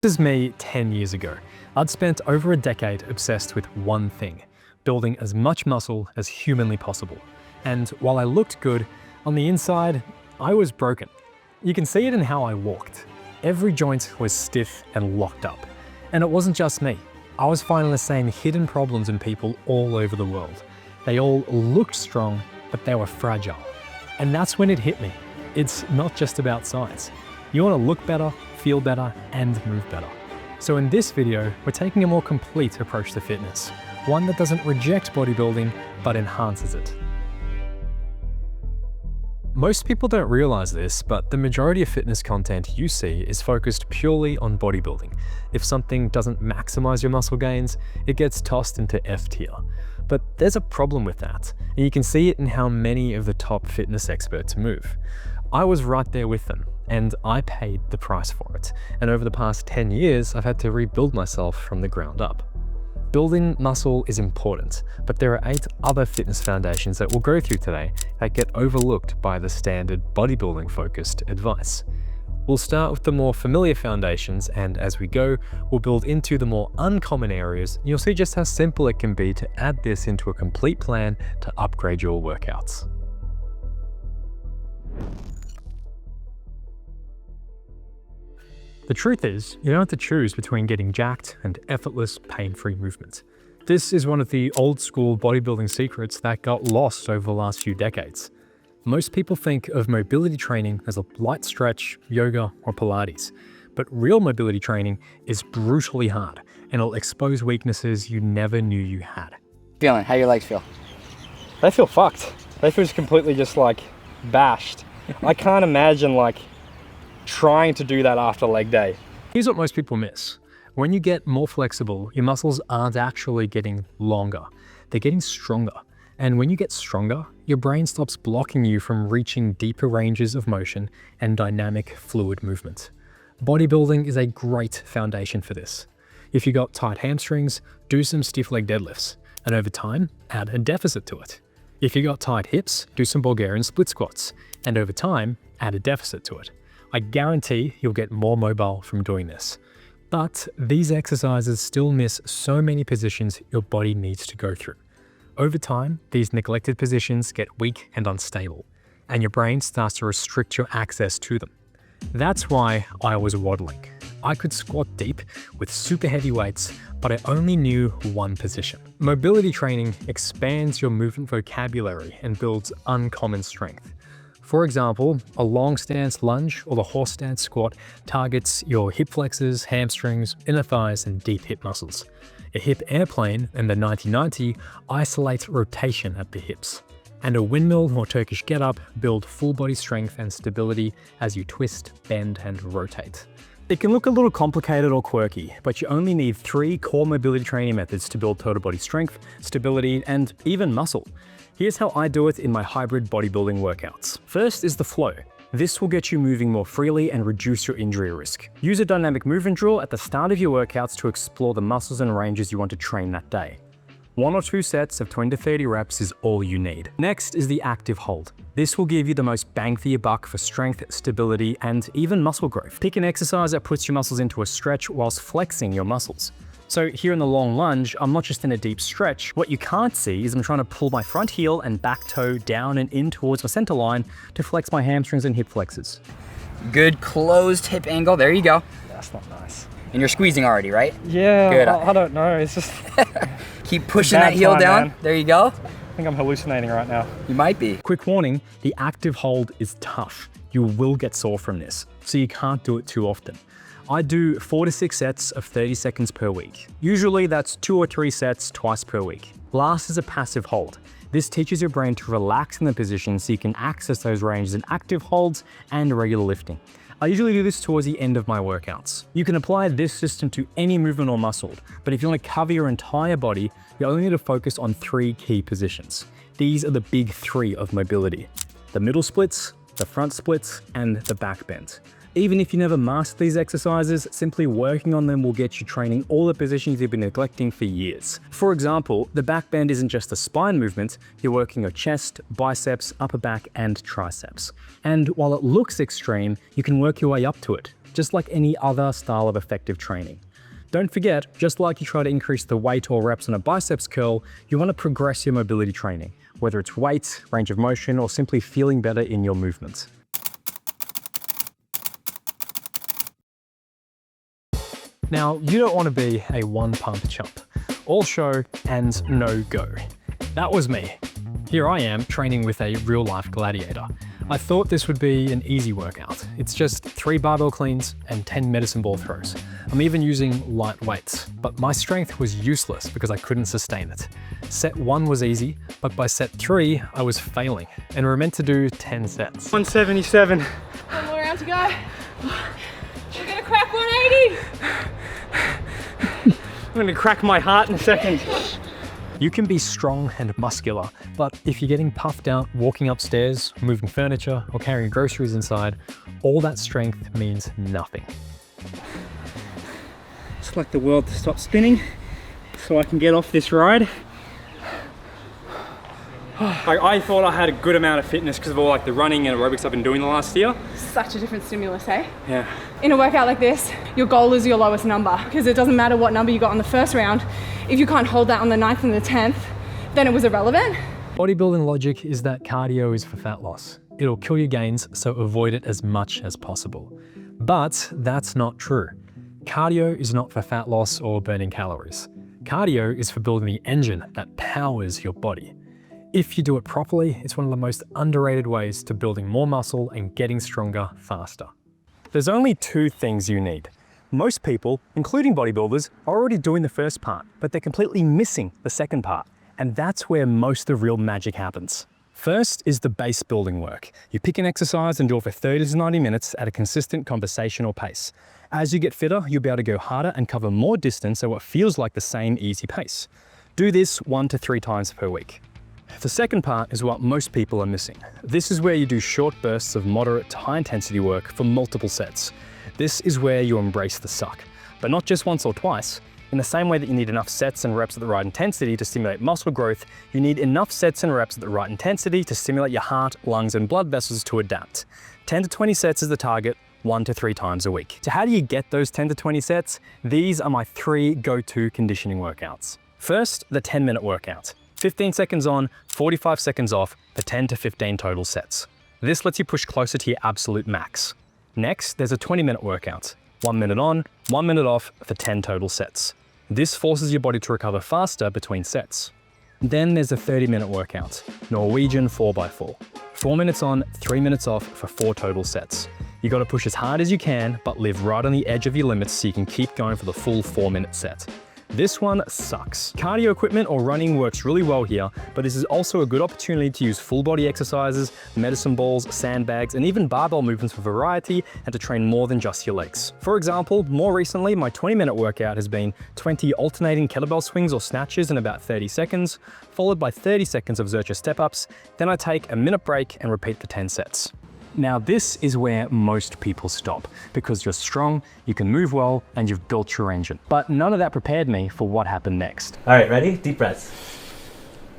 This is me 10 years ago. I'd spent over a decade obsessed with one thing, building as much muscle as humanly possible. And while I looked good, on the inside, I was broken. You can see it in how I walked. Every joint was stiff and locked up. And it wasn't just me. I was finding the same hidden problems in people all over the world. They all looked strong, but they were fragile. And that's when it hit me. It's not just about size. You want to look better, feel better, and move better. So in this video, we're taking a more complete approach to fitness, one that doesn't reject bodybuilding, but enhances it. Most people don't realize this, but the majority of fitness content you see is focused purely on bodybuilding. If something doesn't maximize your muscle gains, it gets tossed into F tier. But there's a problem with that, and you can see it in how many of the top fitness experts move. I was right there with them, and I paid the price for it. And over the past 10 years, I've had to rebuild myself from the ground up. Building muscle is important, but there are 8 other fitness foundations that we'll go through today that get overlooked by the standard bodybuilding focused advice. We'll start with the more familiar foundations, and as we go, we'll build into the more uncommon areas, and you'll see just how simple it can be to add this into a complete plan to upgrade your workouts. The truth is, you don't have to choose between getting jacked and effortless, pain-free movement. This is one of the old school bodybuilding secrets that got lost over the last few decades. Most people think of mobility training as a light stretch, yoga, or Pilates. But real mobility training is brutally hard, and it'll expose weaknesses you never knew you had. Feeling? How your legs feel? They feel fucked. They feel just completely just like bashed. I can't imagine like trying to do that after leg day. Here's what most people miss. When you get more flexible, your muscles aren't actually getting longer. They're getting stronger. And when you get stronger, your brain stops blocking you from reaching deeper ranges of motion and dynamic fluid movement. Bodybuilding is a great foundation for this. If you got tight hamstrings, do some stiff leg deadlifts, and over time, add a deficit to it. If you got tight hips, do some Bulgarian split squats, and over time, add a deficit to it. I guarantee you'll get more mobile from doing this. But these exercises still miss so many positions your body needs to go through. Over time, these neglected positions get weak and unstable, and your brain starts to restrict your access to them. That's why I was waddling. I could squat deep with super heavy weights, but I only knew one position. Mobility training expands your movement vocabulary and builds uncommon strength. For example, a long stance lunge or the horse stance squat targets your hip flexors, hamstrings, inner thighs, and deep hip muscles. A hip airplane and the 90-90 isolates rotation at the hips. And a windmill or Turkish get-up build full body strength and stability as you twist, bend, and rotate. It can look a little complicated or quirky, but you only need 3 core mobility training methods to build total body strength, stability, and even muscle. Here's how I do it in my hybrid bodybuilding workouts. First is the flow. This will get you moving more freely and reduce your injury risk. Use a dynamic movement drill at the start of your workouts to explore the muscles and ranges you want to train that day. 1 or 2 sets of 20 to 30 reps is all you need. Next is the active hold. This will give you the most bang for your buck for strength, stability, and even muscle growth. Pick an exercise that puts your muscles into a stretch whilst flexing your muscles. So here in the long lunge, I'm not just in a deep stretch. What you can't see is I'm trying to pull my front heel and back toe down and in towards my center line to flex my hamstrings and hip flexors. Good closed hip angle. There you go. That's not nice. And you're squeezing already, right? Yeah, Good. I don't know. It's just keep pushing that heel down. Man. There you go. I think I'm hallucinating right now. You might be. Quick warning, the active hold is tough. You will get sore from this, so you can't do it too often. I do 4 to 6 sets of 30 seconds per week. Usually that's 2 or 3 sets twice per week. Last is a passive hold. This teaches your brain to relax in the position so you can access those ranges in active holds and regular lifting. I usually do this towards the end of my workouts. You can apply this system to any movement or muscle, but if you want to cover your entire body, you only need to focus on 3 key positions. These are the big 3 of mobility: the middle splits, the front splits, and the back bend. Even if you never master these exercises, simply working on them will get you training all the positions you've been neglecting for years. For example, the back bend isn't just a spine movement, you're working your chest, biceps, upper back, and triceps. And while it looks extreme, you can work your way up to it. just like any other style of effective training. Don't forget, just like you try to increase the weight or reps on a biceps curl, you want to progress your mobility training, whether it's weight, range of motion, or simply feeling better in your movements. Now, you don't want to be a one-pump chump. All show and no go. That was me. Here I am training with a real-life gladiator. I thought this would be an easy workout. It's just 3 barbell cleans and 10 medicine ball throws. I'm even using light weights, but my strength was useless because I couldn't sustain it. Set 1 was easy, but by set 3, I was failing, and we're meant to do 10 sets. 177. One more round to go. We're gonna crack 180. I'm gonna crack my heart in a second. You can be strong and muscular, but if you're getting puffed out walking upstairs, moving furniture, or carrying groceries inside, all that strength means nothing. It's like the world to stop spinning so I can get off this ride. I thought I had a good amount of fitness because of all like the running and aerobics I've been doing the last year. Such a different stimulus, eh? Yeah. In a workout like this, your goal is your lowest number because it doesn't matter what number you got on the first round. If you can't hold that on the 9th and the 10th, then it was irrelevant. Bodybuilding logic is that cardio is for fat loss. It'll kill your gains, so avoid it as much as possible. But that's not true. Cardio is not for fat loss or burning calories. Cardio is for building the engine that powers your body. If you do it properly, it's one of the most underrated ways to building more muscle and getting stronger faster. There's only 2 things you need. Most people, including bodybuilders, are already doing the first part, but they're completely missing the second part. And that's where most of the real magic happens. First is the base building work. You pick an exercise and do it for 30 to 90 minutes at a consistent conversational pace. As you get fitter, you'll be able to go harder and cover more distance at what feels like the same easy pace. Do this 1 to 3 times per week. The second part is what most people are missing. This is where you do short bursts of moderate to high intensity work for multiple sets. This is where you embrace the suck, but not just once or twice. In the same way that you need enough sets and reps at the right intensity to stimulate muscle growth, you need enough sets and reps at the right intensity to stimulate your heart, lungs, and blood vessels to adapt. 10 to 20 sets is the target, 1 to 3 times a week. So how do you get those 10 to 20 sets? These are my 3 go-to conditioning workouts. First, the 10-minute workout. 15 seconds on, 45 seconds off for 10 to 15 total sets. This lets you push closer to your absolute max. Next, there's a 20-minute workout. 1 minute on, 1 minute off for 10 total sets. This forces your body to recover faster between sets. Then there's a 30-minute workout, Norwegian 4x4. 4 minutes on, 3 minutes off for 4 total sets. You gotta push as hard as you can, but live right on the edge of your limits so you can keep going for the full 4-minute set. This one sucks. Cardio equipment or running works really well here, but this is also a good opportunity to use full body exercises, medicine balls, sandbags, and even barbell movements for variety and to train more than just your legs. For example, more recently, my 20-minute workout has been 20 alternating kettlebell swings or snatches in about 30 seconds, followed by 30 seconds of Zercher step-ups. Then I take a minute break and repeat for 10 sets. Now this is where most people stop, because you're strong, you can move well, and you've built your engine. But none of that prepared me for what happened next. All right, ready? Deep breaths.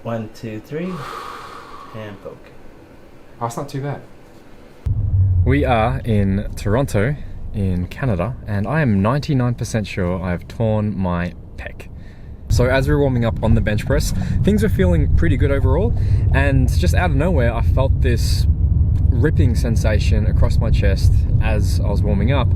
1, 2, 3, and poke. Oh, it's not too bad. We are in Toronto, in Canada, and I am 99% sure I've torn my pec. So as we were warming up on the bench press, things were feeling pretty good overall, and just out of nowhere, I felt this ripping sensation across my chest as I was warming up.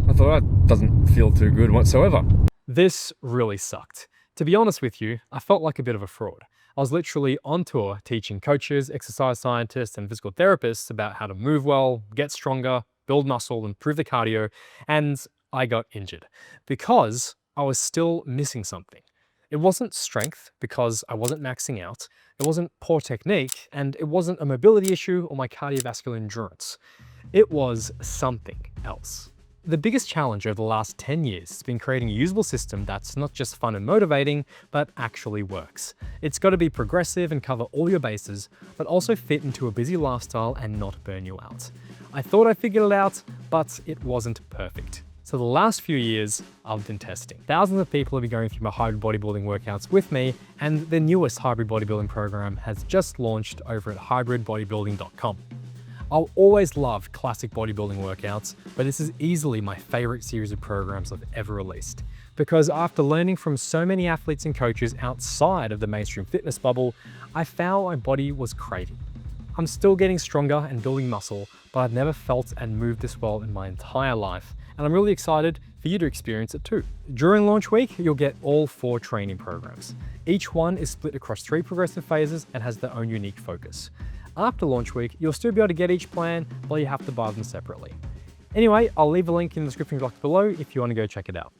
I thought, that doesn't feel too good whatsoever. This really sucked. To be honest with you, I felt like a bit of a fraud. I was literally on tour teaching coaches, exercise scientists, and physical therapists about how to move well, get stronger, build muscle, improve the cardio, and I got injured because I was still missing something. It wasn't strength because I wasn't maxing out, it wasn't poor technique, and it wasn't a mobility issue or my cardiovascular endurance. It was something else. The biggest challenge over the last 10 years has been creating a usable system that's not just fun and motivating, but actually works. It's got to be progressive and cover all your bases, but also fit into a busy lifestyle and not burn you out. I thought I figured it out, but it wasn't perfect. So the last few years, I've been testing. Thousands of people have been going through my hybrid bodybuilding workouts with me, and the newest hybrid bodybuilding program has just launched over at hybridbodybuilding.com. I'll always love classic bodybuilding workouts, but this is easily my favorite series of programs I've ever released. Because after learning from so many athletes and coaches outside of the mainstream fitness bubble, I found my body was craving. I'm still getting stronger and building muscle, but I've never felt and moved this well in my entire life. And I'm really excited for you to experience it too. During launch week, you'll get all 4 training programs. Each one is split across 3 progressive phases and has their own unique focus. After launch week, you'll still be able to get each plan, but you have to buy them separately. Anyway, I'll leave a link in the description box below if you want to go check it out.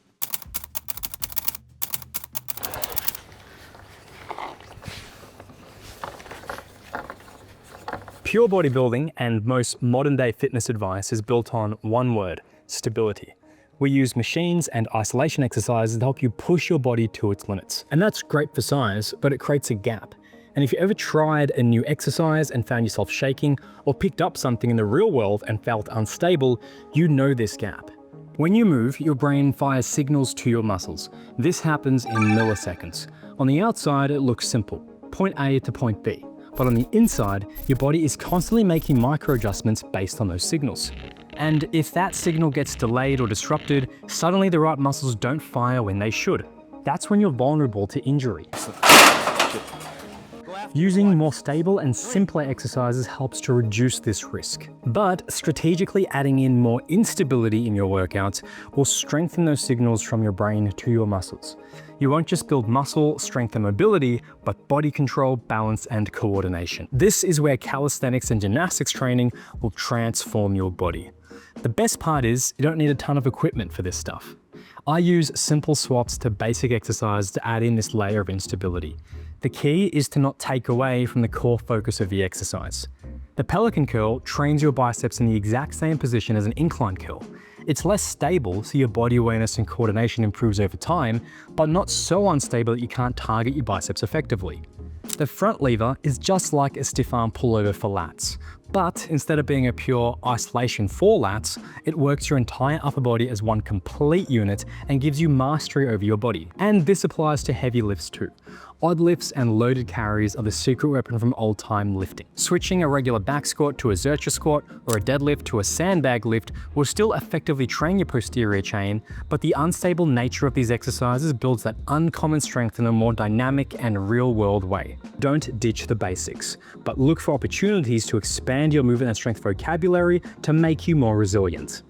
Pure bodybuilding and most modern day fitness advice is built on one word: stability. We use machines and isolation exercises to help you push your body to its limits. And that's great for size, but it creates a gap. And if you ever tried a new exercise and found yourself shaking, or picked up something in the real world and felt unstable, you know this gap. When you move, your brain fires signals to your muscles. This happens in milliseconds. On the outside, it looks simple: point A to point B. But on the inside, your body is constantly making micro adjustments based on those signals. And if that signal gets delayed or disrupted, suddenly the right muscles don't fire when they should. That's when you're vulnerable to injury. Using more stable and simpler exercises helps to reduce this risk. But strategically adding in more instability in your workouts will strengthen those signals from your brain to your muscles. You won't just build muscle, strength and mobility, but body control, balance and coordination. This is where calisthenics and gymnastics training will transform your body. The best part is you don't need a ton of equipment for this stuff. I use simple swaps to basic exercise to add in this layer of instability. The key is to not take away from the core focus of the exercise. The pelican curl trains your biceps in the exact same position as an incline curl. It's less stable, so your body awareness and coordination improves over time, but not so unstable that you can't target your biceps effectively. The front lever is just like a stiff arm pullover for lats, but instead of being a pure isolation for lats, it works your entire upper body as one complete unit and gives you mastery over your body. And this applies to heavy lifts too. Odd lifts and loaded carries are the secret weapon from old time lifting. Switching a regular back squat to a Zercher squat or a deadlift to a sandbag lift will still effectively train your posterior chain, but the unstable nature of these exercises builds that uncommon strength in a more dynamic and real-world way. Don't ditch the basics, but look for opportunities to expand your movement and strength vocabulary to make you more resilient.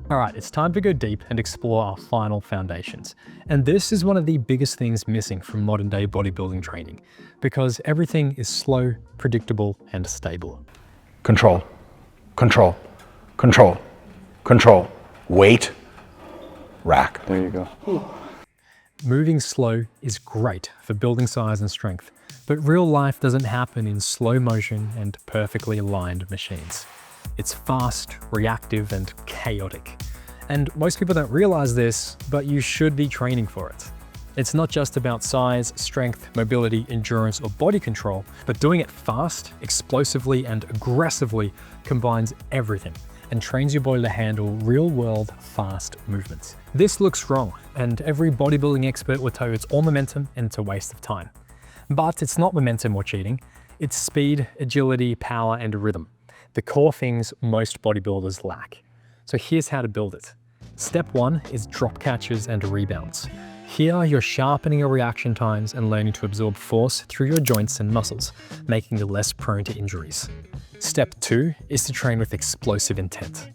All right, it's time to go deep and explore our final foundations. And this is one of the biggest things missing from modern day bodybuilding training, because everything is slow, predictable, and stable. Control, control, control, control. Weight, rack. There you go. Moving slow is great for building size and strength, but real life doesn't happen in slow motion and perfectly aligned machines. It's fast, reactive, and chaotic. And most people don't realize this, but you should be training for it. It's not just about size, strength, mobility, endurance, or body control, but doing it fast, explosively, and aggressively combines everything and trains your body to handle real-world fast movements. This looks wrong, and every bodybuilding expert will tell you it's all momentum and it's a waste of time. But it's not momentum or cheating. It's speed, agility, power, and rhythm. The core things most bodybuilders lack. So here's how to build it. Step 1 is drop catches and rebounds. Here you're sharpening your reaction times and learning to absorb force through your joints and muscles, making you less prone to injuries. Step 2 is to train with explosive intent.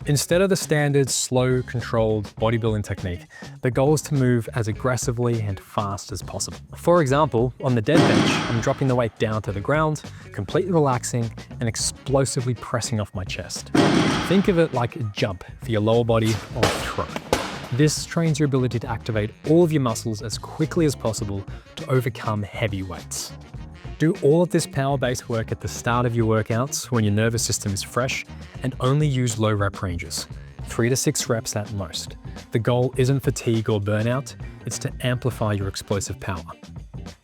Instead of the standard slow, controlled bodybuilding technique, the goal is to move as aggressively and fast as possible. For example, on the dead bench, I'm dropping the weight down to the ground, completely relaxing and explosively pressing off my chest. Think of it like a jump for your lower body or a throw. This trains your ability to activate all of your muscles as quickly as possible to overcome heavy weights. Do all of this power-based work at the start of your workouts when your nervous system is fresh, and only use low rep ranges, 3 to 6 reps at most. The goal isn't fatigue or burnout, it's to amplify your explosive power.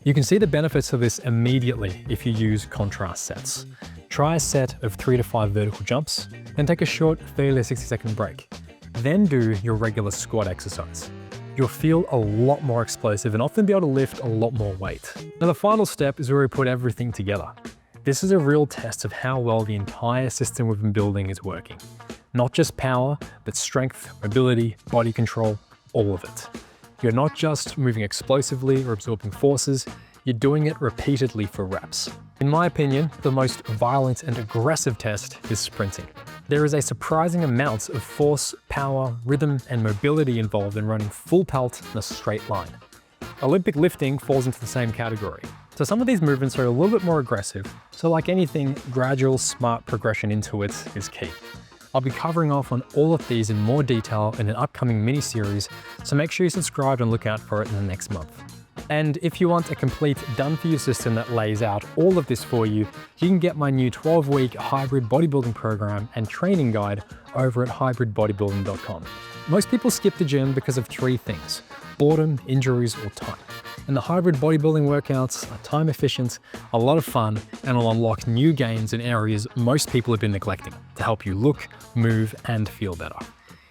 You can see the benefits of this immediately if you use contrast sets. Try a set of 3 to 5 vertical jumps, and take a short 30 to 60 second break. Then do your regular squat exercise. you'll feel a lot more explosive and often be able to lift a lot more weight. Now the final step is where we put everything together. This is a real test of how well the entire system we've been building is working. Not just power, but strength, mobility, body control, all of it. You're not just moving explosively or absorbing forces, you're doing it repeatedly for reps. In my opinion, the most violent and aggressive test is sprinting. There is a surprising amount of force, power, rhythm, and mobility involved in running full pelt in a straight line. Olympic lifting falls into the same category. So some of these movements are a little bit more aggressive, so like anything, gradual, smart progression into it is key. I'll be covering off on all of these in more detail in an upcoming mini-series, so make sure you subscribe and look out for it in the next month. And if you want a complete done-for-you system that lays out all of this for you, you can get my new 12-week hybrid bodybuilding program and training guide over at hybridbodybuilding.com. Most people skip the gym because of 3 things: boredom, injuries, or time. And the hybrid bodybuilding workouts are time efficient, a lot of fun, and will unlock new gains in areas most people have been neglecting to help you look, move, and feel better.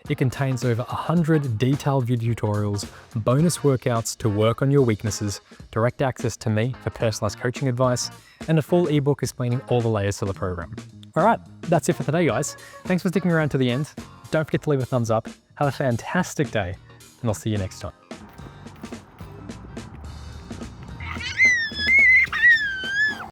It contains over 100 detailed video tutorials, bonus workouts to work on your weaknesses, direct access to me for personalized coaching advice, and a full ebook explaining all the layers to the program. All right, that's it for today, guys. Thanks for sticking around to the end. Don't forget to leave a thumbs up. Have a fantastic day, and I'll see you next time.